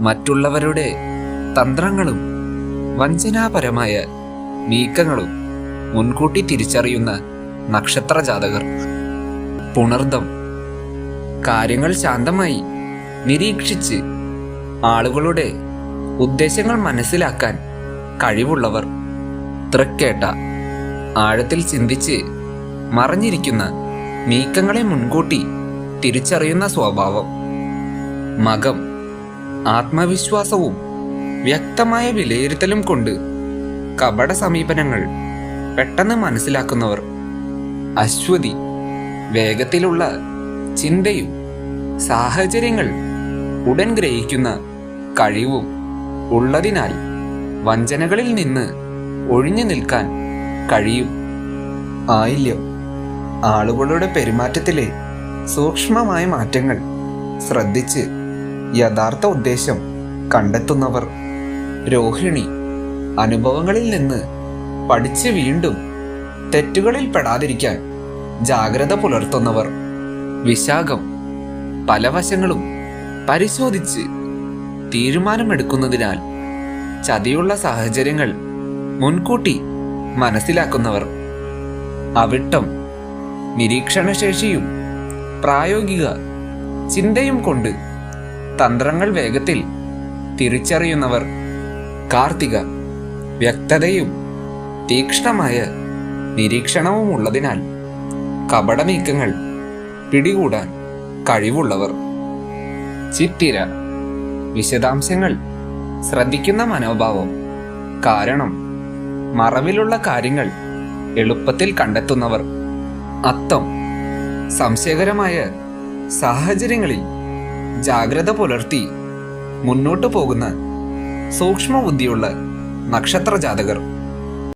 മറ്റുള്ളവരുടെ തന്ത്രങ്ങളും വഞ്ചനാപരമായ നീക്കങ്ങളും മുൻകൂട്ടി തിരിച്ചറിയുന്ന നക്ഷത്ര ജാതകർ. പുണർദം കാര്യങ്ങൾ ശാന്തമായി നിരീക്ഷിച്ച് ആളുകളുടെ ഉദ്ദേശങ്ങൾ മനസ്സിലാക്കാൻ കഴിവുള്ളവർ. തൃക്കേട്ട ആഴത്തിൽ ചിന്തിച്ച് മറഞ്ഞിരിക്കുന്ന നീക്കങ്ങളെ മുൻകൂട്ടി തിരിച്ചറിയുന്ന സ്വഭാവം. മകം ആത്മവിശ്വാസവും വ്യക്തമായ വിലയിരുത്തലും കൊണ്ട് കപട സമീപനങ്ങൾ പെട്ടെന്ന് മനസ്സിലാക്കുന്നവർ. അശ്വതി വേഗത്തിലുള്ള ചിന്തയും സാഹചര്യങ്ങൾ ഉടൻ ഗ്രഹിക്കുന്ന കഴിവും ഉള്ളതിനാൽ വഞ്ചനകളിൽ നിന്ന് ഒഴിഞ്ഞു നിൽക്കാൻ കഴിയും. ആയില്യം ആളുകളുടെ പെരുമാറ്റത്തിലെ സൂക്ഷ്മമായ മാറ്റങ്ങൾ ശ്രദ്ധിച്ച് യഥാർത്ഥ ഉദ്ദേശം കണ്ടെത്തുന്നവർ. രോഹിണി അനുഭവങ്ങളിൽ നിന്ന് പഠിച്ച് വീണ്ടും തെറ്റുകളിൽ പെടാതിരിക്കാൻ ജാഗ്രത പുലർത്തുന്നവർ. വിശാഖം പല വശങ്ങളും പരിശോധിച്ച് തീരുമാനമെടുക്കുന്നതിനാൽ ചതിയുള്ള സാഹചര്യങ്ങൾ മുൻകൂട്ടി മനസ്സിലാക്കുന്നവർ. അവിട്ടം നിരീക്ഷണശേഷിയും പ്രായോഗിക ചിന്തയും കൊണ്ട് തന്ത്രങ്ങൾ വേഗത്തിൽ തിരിച്ചറിയുന്നവർ. കാർത്തിക വ്യക്തതയും തീക്ഷ്ണമായ നിരീക്ഷണവും ഉള്ളതിനാൽ കപട നീക്കങ്ങൾ പിടികൂടാൻ കഴിവുള്ളവർ. ചിത്തിര വിശദാംശങ്ങൾ ശ്രദ്ധിക്കുന്ന മനോഭാവം. കാരണം മറവിലുള്ള കാര്യങ്ങൾ എളുപ്പത്തിൽ കണ്ടെത്തുന്നവർ. അത്തം സംശയകരമായ സാഹചര്യങ്ങളിൽ ജാഗ്രത പുലർത്തി മുന്നോട്ടു പോകുന്ന സൂക്ഷ്മബുദ്ധിയുള്ള നക്ഷത്ര ജാതകർ.